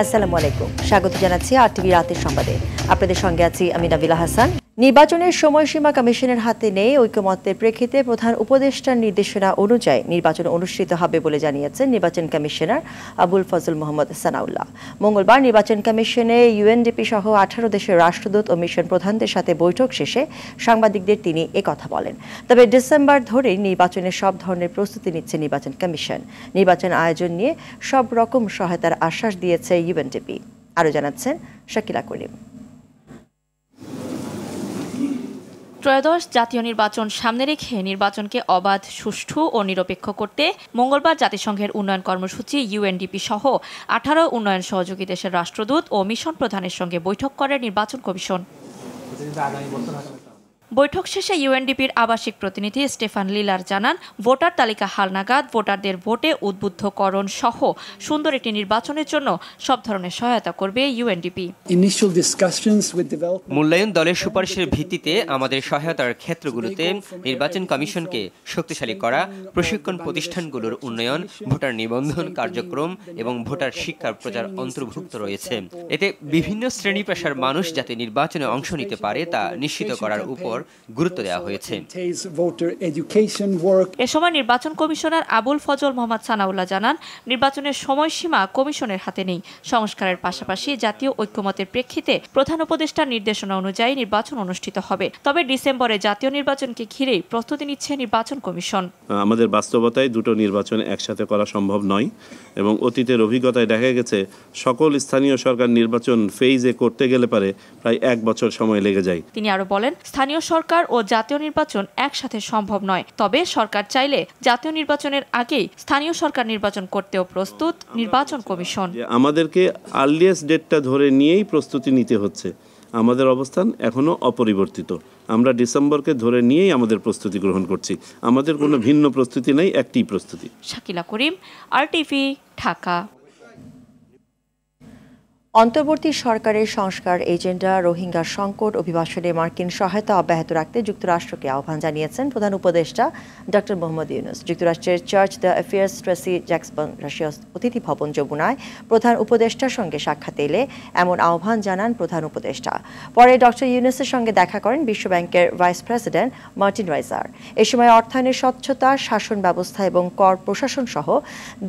আসসালামু আলাইকুম, স্বাগত জানাচ্ছি আরটিভি রাতের সংবাদে। আপনাদের সঙ্গে আছি আমি নাবিলা হাসান। নির্বাচনের সময়সীমা কমিশনের হাতে নেই। ঐকমত্যের প্রেক্ষিতে প্রধান উপদেষ্টার নির্দেশনা অনুযায়ী নির্বাচন অনুষ্ঠিত হবে বলে জানিয়েছেন নির্বাচন কমিশনার আবুল ফজল মোহাম্মদ সানাউল্লাহ। মঙ্গলবার নির্বাচন কমিশনে ইউএনডিপি সহ 18 দেশের রাষ্ট্রদূত ও মিশন প্রধানদের সাথে বৈঠক শেষে সাংবাদিকদের তিনি একথা বলেন। তবে ডিসেম্বর ধরেই নির্বাচনের সব ধরনের প্রস্তুতি নিচ্ছে নির্বাচন কমিশন। নির্বাচন আয়োজন নিয়ে সব রকম সহায়তার আশ্বাস দিয়েছে ইউএনডিপি। আরও জানাচ্ছেন শাকিলা করিম। ত্রয়োদশ জাতীয় নির্বাচন সামনে রেখে নির্বাচনকে অবাধ, সুষ্ঠু ও নিরপেক্ষ করতে মঙ্গলবার জাতিসংঘের উন্নয়ন কর্মসূচি ইউএনডিপি সহ 18 উন্নয়ন সহযোগী দেশের রাষ্ট্রদূত ও মিশন প্রধানের সঙ্গে বৈঠক করে নির্বাচন কমিশন। বৈঠক শেষে ইউএনডিপির আবাসিক প্রতিনিধি স্টেফান লিলার জানান, ভোটার তালিকা হালনাগাদ, ভোটারদের ভোটে উদ্বুদ্ধকরণ সহ সুন্দর একটি নির্বাচনের জন্য সব ধরনের সহায়তা করবে ইউএনডিপি। মূল্যায়ন দলের সুপারিশের ভিত্তিতে আমাদের সহায়তার ক্ষেত্রগুলোতে নির্বাচন কমিশনকে শক্তিশালী করা, প্রশিক্ষণ প্রতিষ্ঠানগুলোর উন্নয়ন, ভোটার নিবন্ধন কার্যক্রম এবং ভোটার শিক্ষার প্রচার অন্তর্ভুক্ত রয়েছে। এতে বিভিন্ন শ্রেণী পেশার মানুষ যাতে নির্বাচনে অংশ নিতে পারে তা নিশ্চিত করার উপর গুরুত্ব দেওয়া হয়েছে। এ সময় নির্বাচন কমিশনার আবুল ফজল মোহাম্মদ সানাউল্লাহ জানান, নির্বাচনের সময়সীমা কমিশনের হাতে নেই। সংস্কারের পাশাপাশি জাতীয় ঐকমত্যের প্রেক্ষিতে প্রধান উপদেষ্টার নির্দেশনা অনুযায়ী নির্বাচন অনুষ্ঠিত হবে। তবে ডিসেম্বরে জাতীয় নির্বাচনকে ঘিরেই প্রস্তুতি নিচ্ছে নির্বাচন কমিশন। আমাদের বাস্তবতায় দুটো নির্বাচন একসাথে করা সম্ভব নয় এবং অতীতের অভিজ্ঞতায় দেখা গেছে সকল স্থানীয় সরকার নির্বাচন ফেজে করতে গেলে পারে প্রায় 1 বছর সময় লেগে যায়। তিনি আরো বলেন, স্থানীয় সরকার ও জাতীয় নির্বাচন একসাথে সম্ভব নয়। তবে সরকার চাইলে জাতীয় নির্বাচনের আগেই স্থানীয় সরকার নির্বাচন করতেও প্রস্তুত নির্বাচন কমিশন। আমাদেরকে আর্লিয়েস্ট ডেটটা ধরে নিয়েই প্রস্তুতি নিতে হচ্ছে। আমাদের অবস্থান এখনো অপরিবর্তিত। আমরা ডিসেম্বরকে ধরে নিয়েই আমাদের প্রস্তুতি গ্রহণ করছি। আমাদের কোনো ভিন্ন প্রস্তুতি নেই, একটি প্রস্তুতি। শাকিলা করিম, আরটিভি, ঢাকা। অন্তর্বর্তী সরকারের সংস্কার এজেন্ডা, রোহিঙ্গা সংকট, অভিবাসনে মার্কিন সহায়তা অব্যাহত রাখতে যুক্তরাষ্ট্রকে আহ্বান জানিয়েছেন প্রধান উপদেষ্টা ডক্টর মোহাম্মদ ইউনূস। যুক্তরাষ্ট্রের chargé d' affaires Tracy Jackson রাশিয়া অতিথি ভবন যমুনায় প্রধান উপদেষ্টার সঙ্গে সাক্ষাৎ এলে এমন আহ্বান জানান প্রধান উপদেষ্টা। পরে ডক্টর ইউনূসের সঙ্গে দেখা করেন বিশ্বব্যাংকের ভাইস প্রেসিডেন্ট মার্টিন রাইজার। এ সময় অর্থায়নের স্বচ্ছতা, শাসন ব্যবস্থা এবং কর প্রশাসন সহ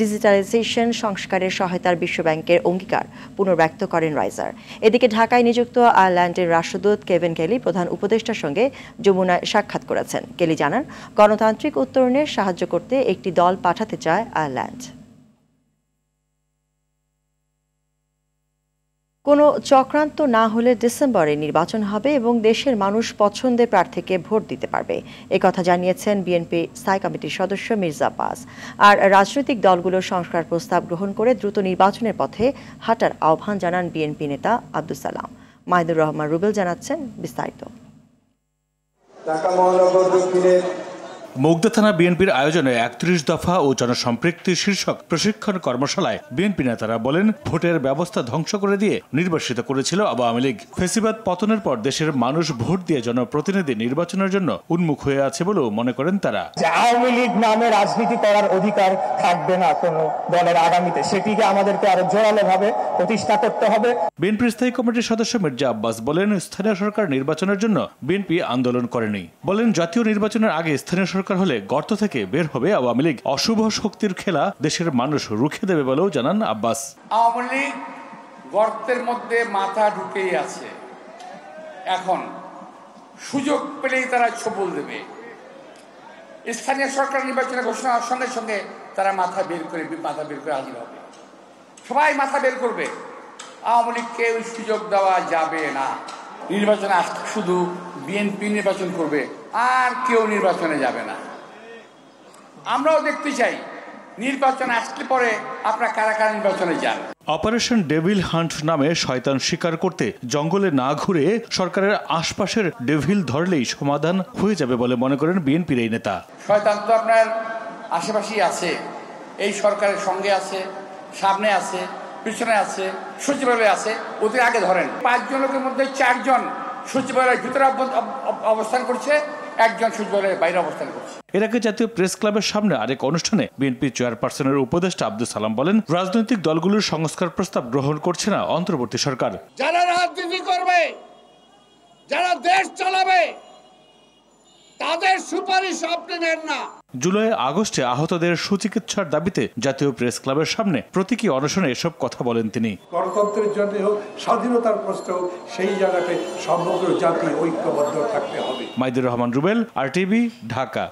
ডিজিটালাইজেশন সংস্কারের সহায়তার বিশ্বব্যাংকের অঙ্গীকার পুনর্ব্যক্ত করেন রাইজার। এদিকে ঢাকায় নিযুক্ত আয়ারল্যান্ডের রাষ্ট্রদূত কেভিন কেলি প্রধান উপদেষ্টার সঙ্গে যমুনায় সাক্ষাৎ করেছেন। কেলি জানান, গণতান্ত্রিক উত্তরণে সাহায্য করতে একটি দল পাঠাতে চায় আয়ারল্যান্ড। কোনো চক্রান্ত না হলে ডিসেম্বরে নির্বাচন হবে এবং দেশের মানুষ পছন্দের প্রার্থীকে ভোট দিতে পারবে, একথা জানিয়েছেন বিএনপি স্থায়ী কমিটির সদস্য মির্জা আব্বাস। আর রাজনৈতিক দলগুলোর সংস্কার প্রস্তাব গ্রহণ করে দ্রুত নির্বাচনের পথে হাঁটার আহ্বান জানান বিএনপি নেতা আব্দুল সালাম। মাহিদুর রহমান রুবেল জানাচ্ছেন বিস্তারিত। ঢাকা মহানগর দক্ষিণের মুগদা থানা বিএনপির আয়োজনে 31 দফা ও জনসম্পৃক্তি শীর্ষক প্রশিক্ষণ কর্মশালায় বিএনপি নেতারা বলেন, ভোটের ব্যবস্থা ধ্বংস করে দিয়ে নির্বাসিত করেছিল আওয়ামী লীগ। ফেসিবাদ পতনের পর দেশের মানুষ ভোট দিয়ে জনপ্রতিনিধি নির্বাচনের জন্য উন্মুখ হয়ে আছে বলেও মনে করেন তারা। আওয়ামী লীগ নামে রাজনীতি করার অধিকার থাকবে না কোনো দলের আগামীতে, সেটিকে আমাদেরকে আরো জোরালো ভাবে প্রতিষ্ঠা করতে হবে। বিএনপির স্থায়ী কমিটির সদস্য মির্জা আব্বাস বলেন, স্থানীয় সরকার নির্বাচনের জন্য বিএনপি আন্দোলন করেনি। বলেন, জাতীয় নির্বাচনের আগে স্থানীয় সরকার হলে গর্ত থেকে বের হবে আওয়ামী লীগ। অশুভ শক্তির খেলা দেশের মানুষ রুখে দেবে বলেও জানান আব্বাস। আওয়ামী লীগ গর্তের মধ্যে মাথা ঢুকেই আছে, এখন সুযোগ পেলেই তারা ছবল দেবে। স্থানীয় সরকার নির্বাচনের ঘোষণার সঙ্গে সঙ্গে তারা মাথা বের করে হাজির হবে। সবাই মাথা বের করবে। আওয়ামী লীগকে ওই সুযোগ দেওয়া যাবে না। নির্বাচনে আসতে শুধু বিএনপি নির্বাচন করবে, আর কেউ নির্বাচনে যাবে না। আমরাও দেখতে চাই নির্বাচন আসলে পরে আপনারা কারা কারা নির্বাচনে যান। অপারেশন ডেভিল হান্ট নামে শয়তান শিকার করতে জঙ্গলে না ঘুরে সরকারের আশপাশের ডেভিল ধরলেই সমাধান হয়ে যাবে বলে মনে করেন বিএনপির এই নেতা। শয়তান তো আপনার আশেপাশেই আছে, এই সরকারের সঙ্গে আছে, সামনে আছে, পিছনে আছে, সচিবালয়ে আছে। ওদের আগে ধরেন। 5 জন লোকের মধ্যে 4 জন সচিবালয়ের ভিতরে অবস্থান করছে, একজন সচিবালয়ের বাইরে অবস্থান করছে। এর আগে জাতীয় প্রেস ক্লাবের সামনে আরেক অনুষ্ঠানে বিএনপি চেয়ারপারসনের উপদেষ্টা আব্দুল সালাম বলেন, রাজনৈতিক দলগুলোর সংস্কার প্রস্তাব গ্রহণ করছে না অন্তর্বর্তী সরকার। যারা রাজনীতি করবে, যারা দেশ চালাবে, তাদের সুপারিশ আপনি নেন না। জুলাই আগস্টে আহতদের সুচিকিৎসার দাবিতে জাতীয় প্রেস ক্লাবের সামনে প্রতীকী অনশনে এসব কথা বলেন তিনি। গণতন্ত্রের জন্য হোক, স্বাধীনতার প্রশ্নে হোক, সেই জায়গাতে সমগ্র জাতি ঐক্যবদ্ধ থাকতে হবে। মাইদুর রহমান রুবেল, আরটিভি, ঢাকা।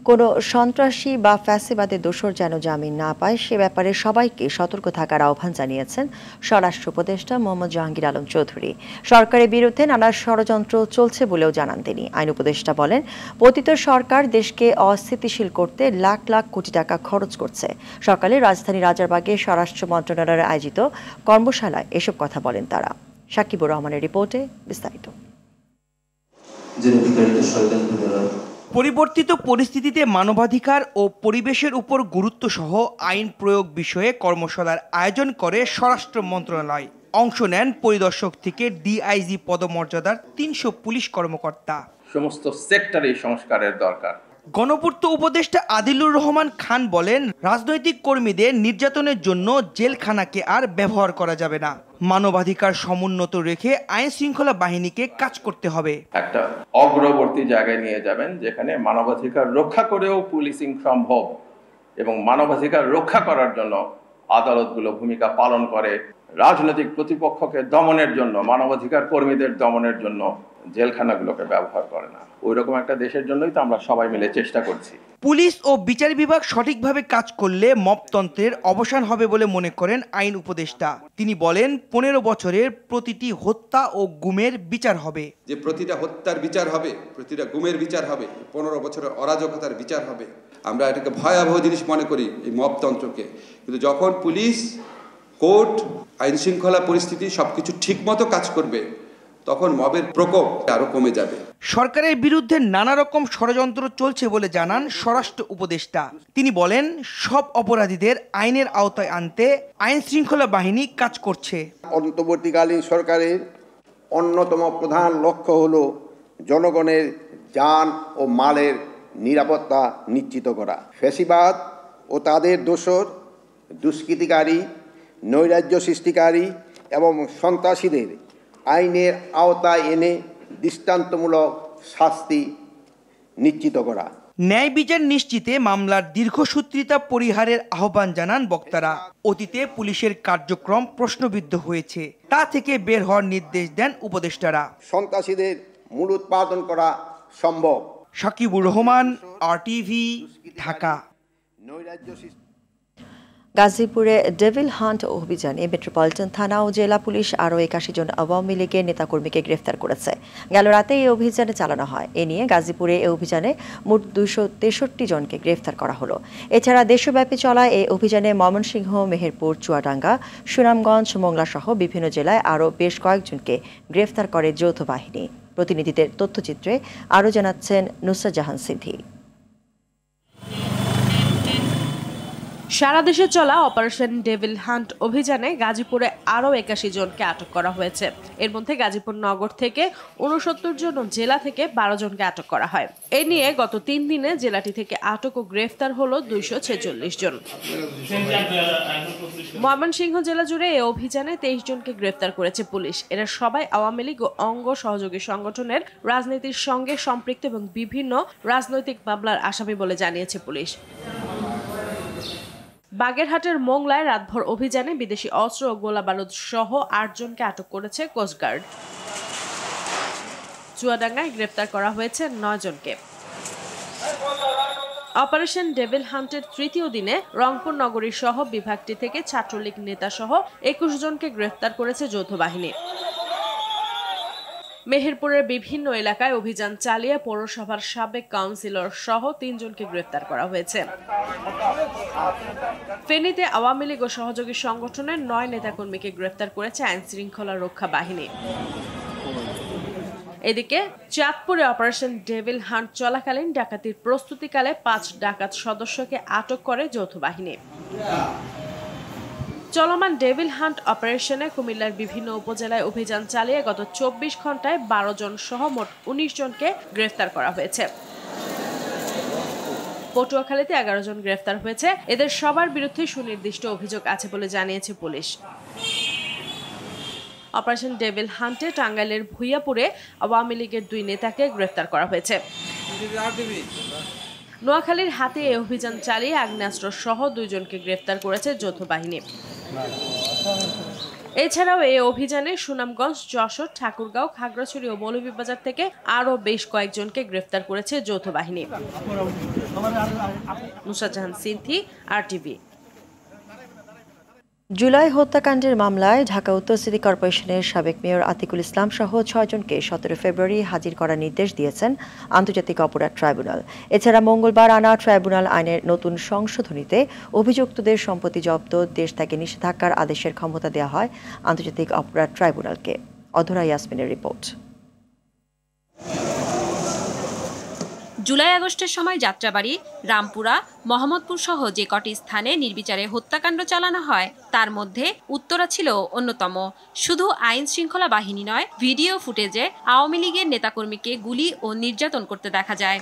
কোনো সন্ত্রাসী বা ফ্যাসিবাদের দোষর যেন জামিন না পায় সে ব্যাপারে সবাইকে সতর্ক থাকার আহ্বান জানিয়েছেন স্বরাষ্ট্র উপদেষ্টা মোহাম্মদ জাহাঙ্গীর আলম চৌধুরী। সরকারের বিরুদ্ধে নানা ষড়যন্ত্র চলছে বলেও জানান তিনি। আইন উপদেষ্টা বলেন, পতিত সরকার দেশকে অস্থিতিশীল করতে লাখ লাখ কোটি টাকা খরচ করছে। সকালে রাজধানী রাজারবাগে স্বরাষ্ট্র মন্ত্রণালয়ের আয়োজিত কর্মশালায় এসব কথা বলেন তারা। সাকিবুর রহমানের রিপোর্টে বিস্তারিত। পরিবর্তিত পরিস্থিতিতে মানবাধিকার ও পরিবেশের উপর গুরুত্বসহ আইন প্রয়োগ বিষয়ে কর্মশালার আয়োজন করে স্বরাষ্ট্র মন্ত্রণালয়। অংশ নেন পরিদর্শক থেকে ডিআইজি পদমর্যাদার 300 পুলিশ কর্মকর্তা। সমস্ত সেক্টরে সংস্কারের দরকার। গণপূর্ত উপদেষ্টা আদিলুর রহমান খান বলেন, রাজনৈতিক কর্মীদের নির্যাতনের জন্য জেলখানাকে আর ব্যবহার করা যাবে না। মানবাধিকার সমুন্নত রেখে আইন শৃঙ্খলা বাহিনীকে কাজ করতে হবে। একটা অগ্রবর্তী জায়গায় নিয়ে যাবেন যেখানে মানবাধিকার রক্ষা করেও পুলিশিং সম্ভব এবং মানবাধিকার রক্ষা করার জন্য আদালতগুলো ভূমিকা পালন করে। রাজনৈতিক প্রতিপক্ষকে দমনের জন্য, মানবাধিকার কর্মীদের দমনের জন্য জেলখানাগুলোকে ব্যবহার করে না। ওইরকম একটা দেশের জন্যই তো আমরা সবাই মিলে চেষ্টা করছি। পুলিশ ও বিচার বিভাগ সঠিকভাবে কাজ করলে মবতন্ত্রের অবসান হবে বলে মনে করেন আইন উপদেষ্টা। তিনি বলেন, 15 বছরের প্রতিটি হত্যা ও গুমের বিচার হবে। যে প্রতিটা হত্যার বিচার হবে, প্রতিটা গুমের বিচার হবে, 15 বছরের অরাজকতার বিচার হবে। আমরা এটাকে ভয়াবহ জিনিস মনে করি এই মবতন্ত্রকে, কিন্তু যখন পুলিশ, কোর্ট, আইন শৃঙ্খলা পরিস্থিতি সবকিছু ঠিকমতো কাজ করবে তখন মবের প্রকোপ আরো কমে যাবে। সরকারের বিরুদ্ধে নানা রকম ষড়যন্ত্র চলছে বলে জানান স্বরাষ্ট্র উপদেষ্টা। তিনি বলেন, সব অপরাধীদের আইনের আওতায় আনতে আইন শৃঙ্খলা বাহিনী কাজ করছে। অন্তর্বর্তীকালীন সরকারের অন্যতম প্রধান লক্ষ্য হলো জনগণের যান ও মালের নিরাপত্তা নিশ্চিত করা। ফ্যাসিবাদ ও তাদের দোসর, দুষ্কৃতিকারী, নৈরাজ্য সৃষ্টিকারী এবং সন্ত্রাসীদের আইনের আওতায় এনে দৃষ্টান্তমূলক শাস্তি নিশ্চিত করা। ন্যায় বিচার নিশ্চিতে মামলার দীর্ঘসূত্রিতা পরিহারের আহ্বান জানান বক্তারা। অতীতে পুলিশের কার্যক্রম প্রশ্নবিদ্ধ হয়েছে, তা থেকে বের হওয়ার নির্দেশ দেন উপদেষ্টারা। সন্ত্রাসীদের মূলোৎপাটন করা সম্ভব। সাকিবুর রহমান, আরটিভি, ঢাকা। গাজীপুরে ডেভিল হান্ট অভিযানে মেট্রোপলিটন থানা ও জেলা পুলিশ আরও 81 জন আওয়ামী লীগের নেতাকর্মীকে গ্রেফতার করেছে। গেল রাতে এই অভিযানে চালানো হয়। এ নিয়ে গাজীপুরে এই অভিযানে মোট 263 জনকে গ্রেফতার করা হলো। এছাড়া দেশব্যাপী চলা এই অভিযানে ময়মনসিংহ, মেহেরপুর, চুয়াডাঙ্গা, সুনামগঞ্জ, মোংলা সহ বিভিন্ন জেলায় আরও বেশ কয়েকজনকে গ্রেফতার করে যৌথ বাহিনী। প্রতিনিধিদের তথ্যচিত্রে আরও জানাচ্ছেন নুসরাত জাহান সিদ্ধি। সারা দেশে চলা অপারেশন ডেভিল হান্ট অভিযানে গাজীপুরে আরও 81 জনকে আটক করা হয়েছে। এর মধ্যে গাজীপুর নগর থেকে 69 জন ও জেলা থেকে 12 জনকে আটক করা হয়। এ নিয়ে গত 3 দিনে জেলাটি থেকে আটক ও গ্রেফতার হলো 246 জন। ময়মনসিংহ জেলা জুড়ে এই অভিযানে 23 জনকে গ্রেফতার করেছে পুলিশ। এরা সবাই আওয়ামী লীগ ও অঙ্গ সহযোগী সংগঠনের রাজনীতির সঙ্গে সম্পৃক্ত এবং বিভিন্ন রাজনৈতিক মামলার আসামি বলে জানিয়েছে পুলিশ। বাগেরহাটের মোংলায় রাতভর অভিযানে বিদেশি অস্ত্র ও গোলাবারুদ সহ 8 জনকে আটক করেছে কোস্টগার্ড। চুয়াডাঙ্গায় গ্রেফতার করা হয়েছে 9 জনকে। অপারেশন ডেভিল হান্টের তৃতীয় দিনে রংপুর নগরীর সহ বিভাগটি থেকে ছাত্রলীগ নেতা সহ 21 জনকে গ্রেফতার করেছে যৌথ বাহিনী। মেহেরপুরের বিভিন্ন এলাকায় অভিযান চালিয়ে পৌরসভার সাবেক কাউন্সিলর সহ 3 জনকে গ্রেফতার করা হয়েছে। ফেনীতে আওয়ামী লীগ ও সহযোগী সংগঠনের 9 নেতাকর্মীকে গ্রেফতার করেছে আইন শৃঙ্খলা রক্ষা বাহিনী। এদিকে চাঁদপুরে অপারেশন ডেভিল হান্ট চলাকালীন ডাকাতির প্রস্তুতিকালে 5 ডাকাত সদস্যকে আটক করে যৌথ বাহিনী। চলমান ডেভিল হান্ট অপারেশনে কুমিল্লার বিভিন্ন উপজেলায় অভিযান চালিয়ে গত 24 ঘন্টায় 12 জন সহ মোট 19 জনকে গ্রেফতার করা হয়েছে। পটুয়াখালীতে 11 জন গ্রেফতার হয়েছে। এদের সবার বিরুদ্ধে সুনির্দিষ্ট অভিযোগ আছে বলে জানিয়েছে পুলিশ। অপারেশন ডেভিল হান্টে টাঙ্গাইলের ভুইয়াপুরে আওয়ামী লীগের 2 নেতাকে গ্রেফতার করা হয়েছে। নোয়াখালীর হাতে এই অভিযান চালিয়ে আগ্নেয়াস্ত্র সহ 2 জনকে গ্রেফতার করেছে যৌথ বাহিনী। এছাড়াও এই অভিযানে সুনামগঞ্জ, যশোর, ঠাকুরগাঁও, খাগড়াছড়ি ও মৌলভীবাজার থেকে আরও বেশ কয়েকজনকে গ্রেফতার করেছে যৌথ বাহিনী। নুসরাত জাহান সিনথি, RTV। জুলাই হত্যাকাণ্ডের মামলায় ঢাকা উত্তর সিটি কর্পোরেশনের সাবেক মেয়র আতিকুল ইসলাম সহ 6 জনকে 17 ফেব্রুয়ারি হাজির করার নির্দেশ দিয়েছেন আন্তর্জাতিক অপরাধ ট্রাইব্যুনাল। এছাড়া মঙ্গলবার আনা ট্রাইব্যুনাল আইনের নতুন সংশোধনীতে অভিযুক্তদের সম্পত্তি জব্দ, দেশ থেকে নিষেধাজ্ঞার আদেশের ক্ষমতা দেওয়া হয় আন্তর্জাতিক অপরাধ ট্রাইব্যুনালকে। অধরা ইয়াসমিনের রিপোর্ট। জুলাই আগস্টের সময় যাত্রাবাড়ি, রামপুরা, মোহাম্মদপুর সহ যে কটি স্থানে নির্বিচারে হত্যাকাণ্ড চালানো হয় তার মধ্যে উত্তরা ছিল অন্যতম। শুধু আইন শৃঙ্খলা বাহিনী নয়, ভিডিও ফুটেজে আওয়ামী লীগের নেতাকর্মীকে গুলি ও নির্যাতন করতে দেখা যায়।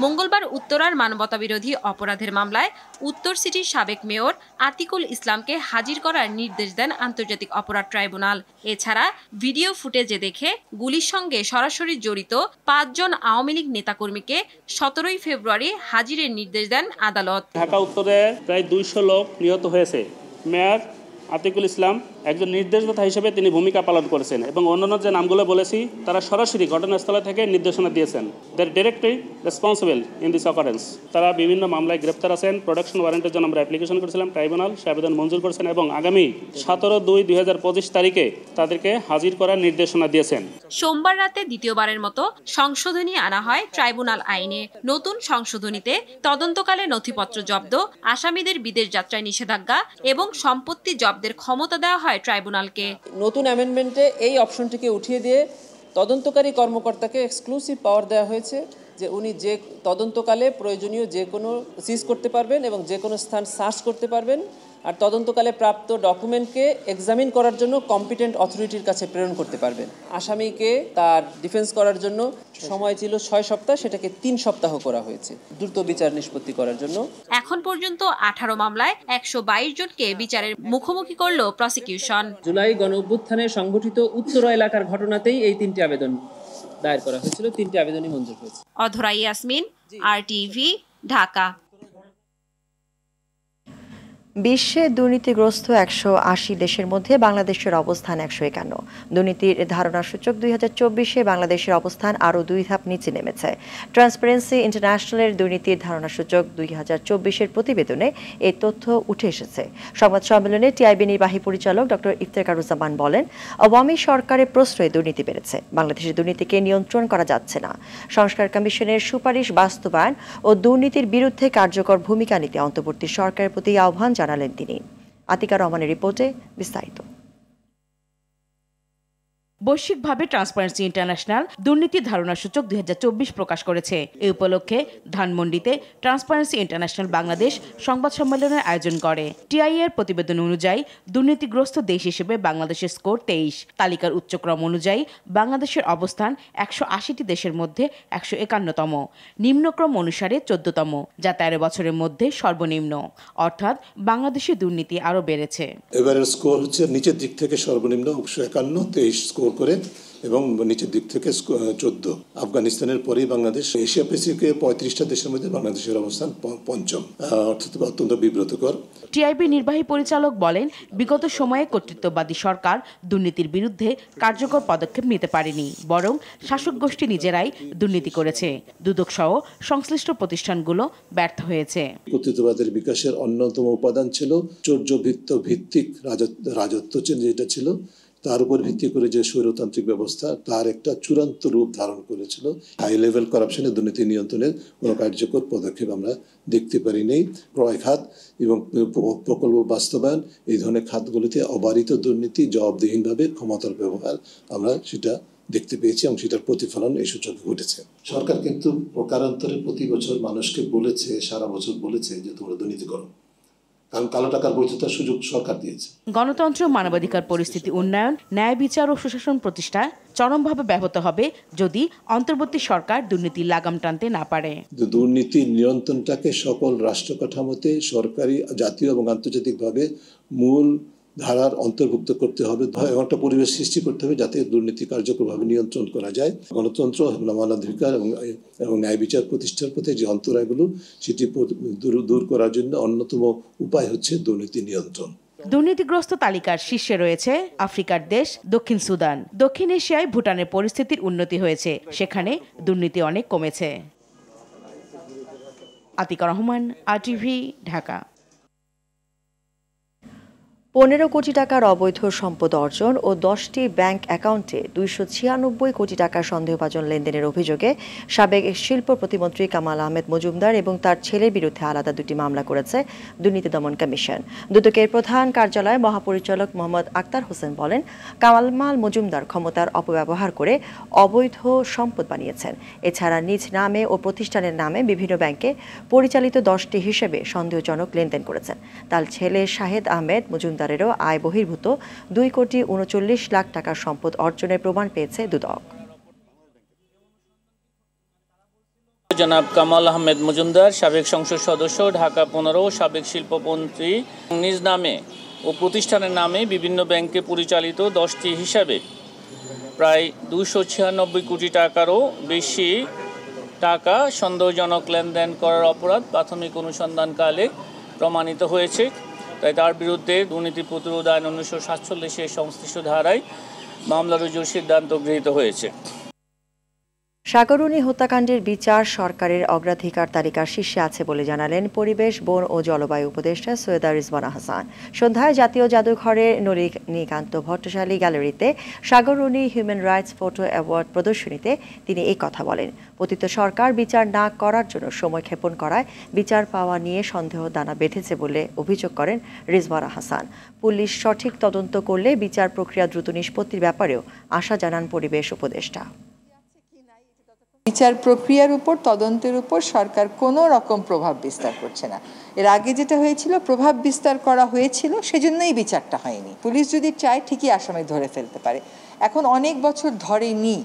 মঙ্গলবার উত্তরার মানবতাবিরোধী অপরাধের মামলায় উত্তর সিটির সাবেক মেয়র আতিকুল ইসলামকে হাজির করার নির্দেশ দেন আন্তর্জাতিক অপরাধ ট্রাইব্যুনাল। এছাড়া ভিডিও ফুটেজে দেখে গুলির সঙ্গে সরাসরি জড়িত 5 জন আওয়ামী লীগ নেতাকর্মীকে 17 ফেব্রুয়ারি হাজিরের নির্দেশ দেন আদালত। ঢাকা উত্তরে প্রায় 200 লোক নিহত হয়েছে। মেয়র আতিকুল ইসলাম একজন নির্দেশদাতা হিসেবে তিনি ভূমিকা পালন করেছেন এবং অন্যান্য যে নামগুলো বলেছি তারা সরাসরি ঘটনাস্থলে থেকে নির্দেশনা দিয়েছেন। They are directly responsible in this occurrence. তারা বিভিন্ন মামলায় গ্রেপ্তার আছেন। প্রোডাকশন ওয়ারেন্টের জন্য আমরা অ্যাপ্লিকেশন করেছিলাম, ট্রাইব্যুনাল সে আবেদন মঞ্জুর করেছেন এবং আগামী 17/2/2025 তারিখে তাদেরকে হাজির করার নির্দেশনা দিয়েছেন। সোমবার রাতে দ্বিতীয়বারের মতো সংশোধনী আনা হয় ট্রাইব্যুনাল আইনে। নতুন সংশোধনীতে তদন্তকালে নথিপত্র জব্দ, আসামিদের বিদেশ যাত্রায় নিষেধাজ্ঞা এবং সম্পত্তি জব্দের ক্ষমতা দেওয়া হয় ট্রাইব্যুনালকে। নতুন অ্যামেন্ডমেন্টে এই অপশনটিকে উঠিয়ে দিয়ে তদন্তকারী কর্মকর্তাকে এক্সক্লুসিভ পাওয়ার দেওয়া হয়েছে যে উনি যে তদন্তকালে প্রয়োজনীয় যে কোনো সিজ করতে পারবেন এবং যে কোনো স্থান সার্চ করতে পারবেন, আর তদন্তকালে প্রাপ্ত ডকুমেন্টকে এক্সামিন করার জন্য কম্পিটেন্ট অথরিটির কাছে প্রেরণ করতে পারবেন। আসামিকে তার ডিফেন্স করার জন্য সময় ছিল 6 সপ্তাহ, সেটাকে 3 সপ্তাহ করা হয়েছে দ্রুত বিচার নিষ্পত্তি করার জন্য। এখন পর্যন্ত 18 মামলায় 122 জনকে বিচারের মুখোমুখি করল প্রসিকিউশন। জুলাই গণঅভ্যুত্থানে সংগঠিত উত্তরা এলাকার ঘটনাতেই এই 3টি আবেদন দায়ের করা হয়েছিল। 3টি আবেদনই মঞ্জুর হয়েছে। অধরা ইয়াসমিন, RTV, ঢাকা। বিশ্বে দুর্নীতিগ্রস্ত 180 দেশের মধ্যে বাংলাদেশের অবস্থান 151। দুর্নীতির ধারণা সূচক 2024-এ বাংলাদেশের অবস্থান আরও 2 ধাপ নিচে নেমেছে। ট্রান্সপারেন্সি ইন্টারন্যাশনালের দুর্নীতির ধারণা সূচক 2024-এর প্রতিবেদনে এই তথ্য উঠে এসেছে। সংবাদ সম্মেলনে টিআইবি নির্বাহী পরিচালক ডক্টর ইফতেখারুজ্জামান বলেন, আওয়ামী সরকারের প্রশ্রয়ে দুর্নীতি বেড়েছে, বাংলাদেশের দুর্নীতিকে নিয়ন্ত্রণ করা যাচ্ছে না। সংস্কার কমিশনের সুপারিশ বাস্তবায়ন ও দুর্নীতির বিরুদ্ধে কার্যকর ভূমিকা নিতে অন্তর্বর্তী সরকারের প্রতি আহ্বান জানালেন তিনি। আতিকা রহমানের রিপোর্টে বিস্তারিত। বৈশ্বিকভাবে ট্রান্সপারেন্সি ইন্টারন্যাশনাল দুর্নীতি ধারণা সূচক 2024 প্রকাশ করেছে। এই উপলক্ষে ধানমন্ডিতে ট্রান্সপারেন্সি ইন্টারন্যাশনাল বাংলাদেশ সংবাদ সম্মেলনের আয়োজন করে। টিআই এর প্রতিবেদন অনুযায়ী দুর্নীতিগ্রস্ত দেশ হিসেবে বাংলাদেশের স্কোর 23। তালিকার উচ্চক্রম অনুযায়ী বাংলাদেশের অবস্থান 180টি দেশের মধ্যে 151তম, নিম্নক্রম অনুসারে 14তম, যা 13 বছরের মধ্যে সর্বনিম্ন। অর্থাৎ বাংলাদেশের দুর্নীতি আরও বেড়েছে। এবারের স্কোর হচ্ছে নিচের দিক থেকে সর্বনিম্ন 151, 23 স্কোর করে এবং নিচের দিক থেকে 14। আফগানিস্তানের পরেই বাংলাদেশ। এশিয়া প্যাসিফিকে 35টা দেশের মধ্যে বাংলাদেশের অবস্থান 5ম, অর্থাৎ অত্যন্ত বিব্রতকর। টিআইবি নির্বাহী পরিচালক বলেন, বিগত সময়ে কর্তৃত্ববাদী সরকার দুর্নীতির বিরুদ্ধে কার্যকর পদক্ষেপ নিতে পারেনি, বরং শাসক গোষ্ঠী নিজেরাই দুর্নীতি করেছে। দুদক সহ সংশ্লিষ্ট প্রতিষ্ঠানগুলো ব্যর্থ হয়েছে। কর্তৃত্ববাদের বিকাশের অন্যতম উপাদান ছিল চৌর্যবৃত্ত ভিত্তিক রাজত্ব, যেটা ছিল তার উপর ভিত্তি করে যে স্বৈরতান্ত্রিক ব্যবস্থা, তার একটা চূড়ান্ত রূপ ধারণ করেছিল। হাই লেভেল করাপশনে দুর্নীতি নিয়ন্ত্রণের কোনো কার্যকর পদক্ষেপ আমরা দেখতে পারি নেই। ক্রয় খাত এবং প্রকল্প বাস্তবায়ন, এই ধরনের খাতগুলিতে অবারিত দুর্নীতি, জবাবদিহিনভাবে ক্ষমতার ব্যবহার আমরা সেটা দেখতে পেয়েছি এবং সেটার প্রতিফলন এই সূচকে ঘটেছে। সরকার কিন্তু প্রকারান্তরে প্রতি বছর মানুষকে বলেছে, সারা বছর বলেছে যে তোমরা দুর্নীতি করো, কারণ কালো টাকার বৈধতার সুযোগ সরকার দিয়েছে। গণতন্ত্র, মানবাধিকার পরিস্থিতি উন্নয়ন, ন্যায় বিচার ও সুশাসন প্রতিষ্ঠা চরমভাবে ব্যাহত হবে যদি অন্তর্বর্তী সরকার দুর্নীতির লাগাম টানতে না পারে। দুর্নীতির নিয়ন্ত্রণটাকে সকল রাষ্ট্র কাঠামোতে সরকারি, জাতীয় এবং আন্তর্জাতিকভাবে মূল ধারার অন্তর্ভুক্ত করতে হবে, একটা পরিবেশ সৃষ্টি করতে হবে যাতে দুর্নীতি কার্যকরভাবে নিয়ন্ত্রণ করা যায়। গণতন্ত্র, মানবাধিকার এবং ন্যায় বিচার প্রতিষ্ঠার পথে যে অন্তরায়গুলো সেটি দূর করার জন্য অন্যতম উপায় হচ্ছে দুর্নীতি নিয়ন্ত্রণ। দুর্নীতিগ্রস্ত তালিকার শীর্ষে রয়েছে আফ্রিকার দেশ দক্ষিণ সুদান। দক্ষিণ এশিয়ায় ভুটানের পরিস্থিতির উন্নতি হয়েছে, সেখানে দুর্নীতি অনেক কমেছে। আতিকা রহমান, RTV, ঢাকা। 15 কোটি টাকার অবৈধ সম্পদ অর্জন ও 10টি ব্যাংক অ্যাকাউন্টে 296 কোটি টাকার সন্দেহভাজন লেনদেনের অভিযোগে সাবেক শিল্প প্রতিমন্ত্রী কামাল আহমেদ মজুমদার এবং তার ছেলের বিরুদ্ধে আলাদা দুটি মামলা করেছে দুর্নীতি দমন কমিশন। দুদকের প্রধান কার্যালয় মহাপরিচালক মোহাম্মদ আক্তার হোসেন বলেন, কামাল মজুমদার ক্ষমতার অপব্যবহার করে অবৈধ সম্পদ বানিয়েছেন। এছাড়া নিজ নামে ও প্রতিষ্ঠানের নামে বিভিন্ন ব্যাংকে পরিচালিত 10টি হিসেবে সন্দেহজনক লেনদেন করেছেন। তার ছেলে শাহেদ আহমেদ মজুমদার আয় বহির্ভূত 2,39,00,000 টাকার সম্পদ অর্জনের প্রমাণ পেয়েছে দুদক। জনাব কামাল আহমেদ মজুমদার, সাবেক সংসদ সদস্য, ঢাকা 15, সাবেক শিল্পমন্ত্রী, নিজ নামে ও প্রতিষ্ঠানের নামে বিভিন্ন ব্যাংকে পরিচালিত 10টি হিসাবে প্রায় 296 কোটি টাকারও বেশি টাকা সন্দেহজনক লেনদেন করার অপরাধ প্রাথমিক অনুসন্ধানকালে প্রমাণিত হয়েছে। তাই তার বিরুদ্ধে দুর্নীতি প্রতিরোধ আইন 1947 সংশ্লিষ্ট ধারায় মামলা রুজুর সিদ্ধান্ত গৃহীত হয়েছে। সাগররুনি হত্যাকাণ্ডের বিচার সরকারের অগ্রাধিকার তালিকার শীর্ষে আছে বলে জানালেন পরিবেশ, বন ও জলবায়ু উপদেষ্টা সৈয়দা রিজওয়ানা হাসান। সন্ধ্যায় জাতীয় জাদুঘরের নলিনীকান্ত ভট্টশালী গ্যালারিতে Sagar Runi human rights photo award প্রদর্শনীতে তিনি এই কথা বলেন। পতিত সরকার বিচার না করার জন্য সময় ক্ষেপণ করায় বিচার পাওয়া নিয়ে সন্দেহ দানা বেঁধেছে বলে অভিযোগ করেন রিজওয়ানা হাসান। পুলিশ সঠিক তদন্ত করলে বিচার প্রক্রিয়া দ্রুত নিষ্পত্তির ব্যাপারেও আশা জানান পরিবেশ উপদেষ্টা। বিচার প্রক্রিয়ার উপর, তদন্তের উপর সরকার কোনো রকম প্রভাব বিস্তার করছে না। এর আগে যেটা হয়েছিল, প্রভাব বিস্তার করা হয়েছিল, সেজন্যই বিচারটা হয়নি। পুলিশ যদি চায় ঠিকই আসামি ধরে ফেলতে পারে। এখন অনেক বছর ধরেনি,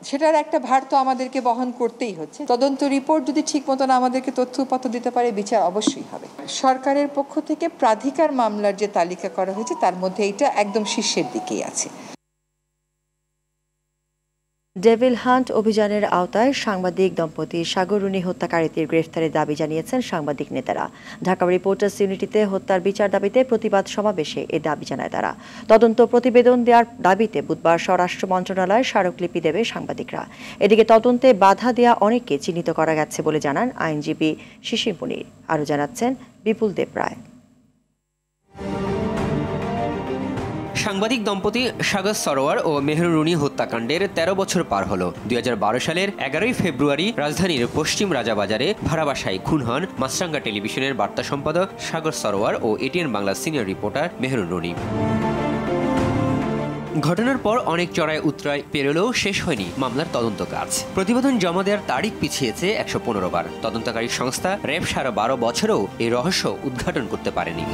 সেটার একটা ভার তো আমাদেরকে বহন করতেই হচ্ছে। তদন্ত রিপোর্ট যদি ঠিক মতন আমাদেরকে তথ্য উপাত্ত দিতে পারে, বিচার অবশ্যই হবে। সরকারের পক্ষ থেকে প্রাধিকার মামলার যে তালিকা করা হয়েছে তার মধ্যে এইটা একদম শীর্ষের দিকেই আছে। ডেভিল হান্ট অভিযানের আওতায় সাংবাদিক দম্পতি সাগররুনি হত্যাকারীদের গ্রেফতারের দাবি জানিয়েছেন সাংবাদিক নেতারা। ঢাকা রিপোর্টার্স ইউনিটিতে হত্যার বিচার দাবিতে প্রতিবাদ সমাবেশে এ দাবি জানায় তারা। তদন্ত প্রতিবেদন দেওয়ার দাবিতে বুধবার স্বরাষ্ট্র মন্ত্রণালয় স্মারকলিপি দেবে সাংবাদিকরা। এদিকে তদন্তে বাধা দেওয়া অনেককে চিহ্নিত করা গেছে বলে জানান আইনজীবী শিশির মুনির। আরও জানাচ্ছেন বিপুল দেব রায়। সাংবাদিক দম্পতি সাগর সরোয়ার ও মেহরুরুনি হত্যাকাণ্ডের 13 বছর পার হলো। 2012 সালের 11 ফেব্রুয়ারি রাজধানীর পশ্চিম রাজাবাজারে ভাড়া বাসায় খুন হন মাছরাঙ্গা টেলিভিশনের বার্তা সম্পাদক সাগর সরোয়ার ও এটিএন বাংলা সিনিয়র রিপোর্টার মেহরুরুনি। ঘটনার পর অনেক চড়াই উতরায় পেরোলেও শেষ হয়নি মামলার তদন্ত কাজ। প্রতিবেদন জমা দেওয়ার তারিখ পিছিয়েছে 115 বার। তদন্তকারী সংস্থা র্যাব 12 বছরেও এই রহস্য উদ্ঘাটন করতে পারেনি।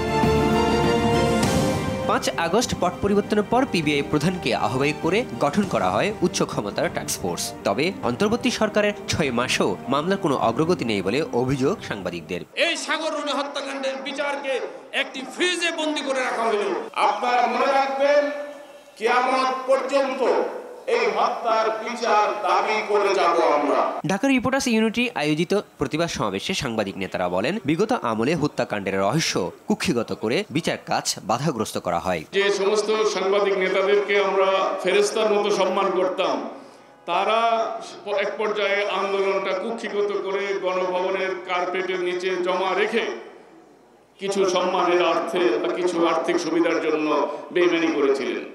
5 আগস্ট পট পরিবর্তনের পর পিবিআই প্রধানকে আহ্বায়ক করে গঠন করা হয় উচ্চ ক্ষমতার টাস্কফোর্স। তবে অন্তর্বর্তী সরকারের 6 মাসেও মামলার কোনো অগ্রগতি নেই বলে অভিযোগ সাংবাদিকদের। এই সাগররুনি হত্যাকাণ্ডের বিচারকে একটি ফ্রিজে বন্দী করে রাখা হলো। আপনারা মনে রাখবেন, কিয়ামত পর্যন্ত এই হত্যার বিচার দাবি করে যাব আমরা। ঢাকা রিপোর্টার্স ইউনিটি আয়োজিত প্রতিবাদ সমাবেশে সাংবাদিক নেতারা বলেন, বিগত আমলে হত্যাকাণ্ডের রহস্য কুক্ষিগত করে বিচার কাজ বাধাগ্রস্ত করা হয়। যে সমস্ত সাংবাদিক নেতাদেরকে আমরা ফেরেশতার মতো সম্মান করতাম, তারা এক পর্যায়ে আন্দোলনটা কুক্ষিগত করে গণভবনের কার্পেটের নিচে জমা রেখে কিছু সম্মানের অর্থে বা কিছু আর্থিক সুবিধার জন্য বেইমানি করেছিলেন।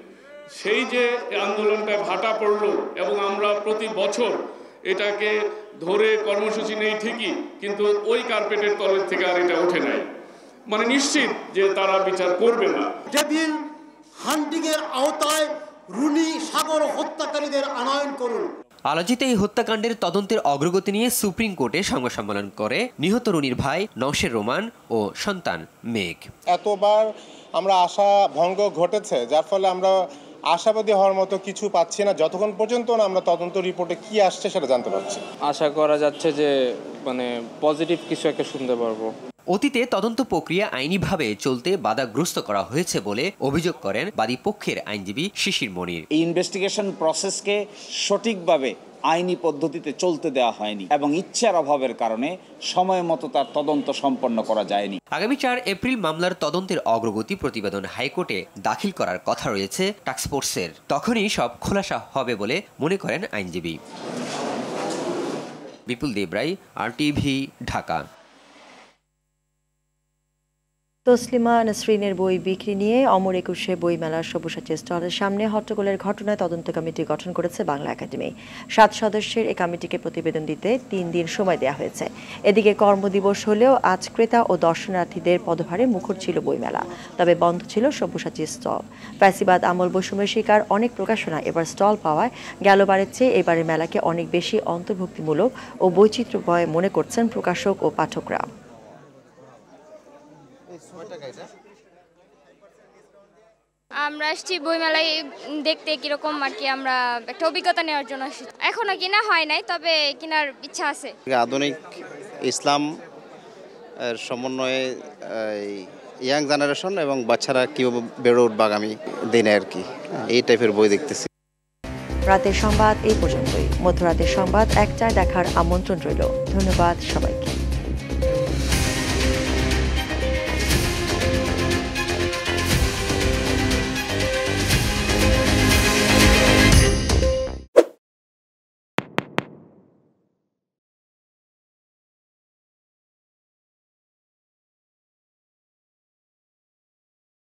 সেই যে আন্দোলনটা ভাটা পড়ল এবং আমরা প্রতি বছর এটাকে ধরে কর্মসূচি নেই ঠিকই, কিন্তু ওই কার্পেটের তলের থেকে আর এটা ওঠে নাই। মানে নিশ্চিত যে তারা বিচার করবে না। ডেভিল হান্টিং এর আওতায় রুনি সাগর হত্যাকারীদের আনয়ন করুন। আলোচিত এই হত্যাকাণ্ডের তদন্তের অগ্রগতি নিয়ে সুপ্রিম কোর্টে সংবাদ সম্মেলন করে নিহত রুনির ভাই নওশের রোমান ও সন্তান মেঘ। এতবার আমরা আশা ভঙ্গ ঘটেছে, যার ফলে আমরা আশাবাদী হওয়ার মতো কিছু পাচ্ছি না যতক্ষণ পর্যন্ত না আমরা তদন্ত রিপোর্টে কি আসছে সেটা জানতে পারছি। আশা করা যাচ্ছে যে পজিটিভ কিছু একটা শুনতে পারবো। অতীতে তদন্ত প্রক্রিয়া আইনিভাবে চলতে বাধাগ্রস্ত করা হয়েছে বলে অভিযোগ করেন বাদী পক্ষের আইনজীবী শিশির মনির। এই ইনভেস্টিগেশন প্রসেসকে সঠিকভাবে আইনি পদ্ধতিতে চলতে দেওয়া হয়নি এবং ইচ্ছার অভাবের কারণে সময় মতো তার তদন্ত সম্পন্ন করা যায়নি। আগামী 4 এপ্রিল মামলার তদন্তের অগ্রগতি প্রতিবেদন হাইকোর্টে দাখিল করার কথা রয়েছে টাস্কফোর্সের। তখনই সব খোলাসা হবে বলে মনে করেন আইনজীবী। বিপুল দেবরাই, RTV, ঢাকা। তসলিমা নাসরিনের বই বিক্রি নিয়ে অমর একুশে বইমেলার সব্যসাচী স্টলের সামনে হট্টগোলের ঘটনায় তদন্ত কমিটি গঠন করেছে বাংলা একাডেমি। 7 সদস্যের এই কমিটিকে প্রতিবেদন দিতে 3 দিন সময় দেওয়া হয়েছে। এদিকে কর্মদিবস হলেও আজ ক্রেতা ও দর্শনার্থীদের পদভারে মুখর ছিল বইমেলা, তবে বন্ধ ছিল সব্যসাচী স্টল। ফ্যাসিবাদ আমল বৈষম্যের শিকার অনেক প্রকাশনা এবার স্টল পাওয়ায় গেলবারের চেয়ে এবারের মেলাকে অনেক বেশি অন্তর্ভুক্তিমূলক ও বৈচিত্র্যময় মনে করছেন প্রকাশক ও পাঠকরা। আমরা আসছি বইমেলায় দেখতে কিরকম আর কি, আমরা একটা অভিজ্ঞতা নেওয়ার জন্য আসছি। এখনো কিনা হয় নাই, তবে কেনার ইচ্ছা আছে। আধুনিক ইসলাম এর সমন্বয়ে ইয়াং জেনারেশন এবং বাচ্চারা কীভাবে বেড়ে উঠবে আগামী দিনে আর কি, এই টাইপের বই দেখতেছি। রাতের সংবাদ এই পর্যন্তই। মধ্যরাতের সংবাদ 1টায় দেখার আমন্ত্রণ রইল। ধন্যবাদ সবাই।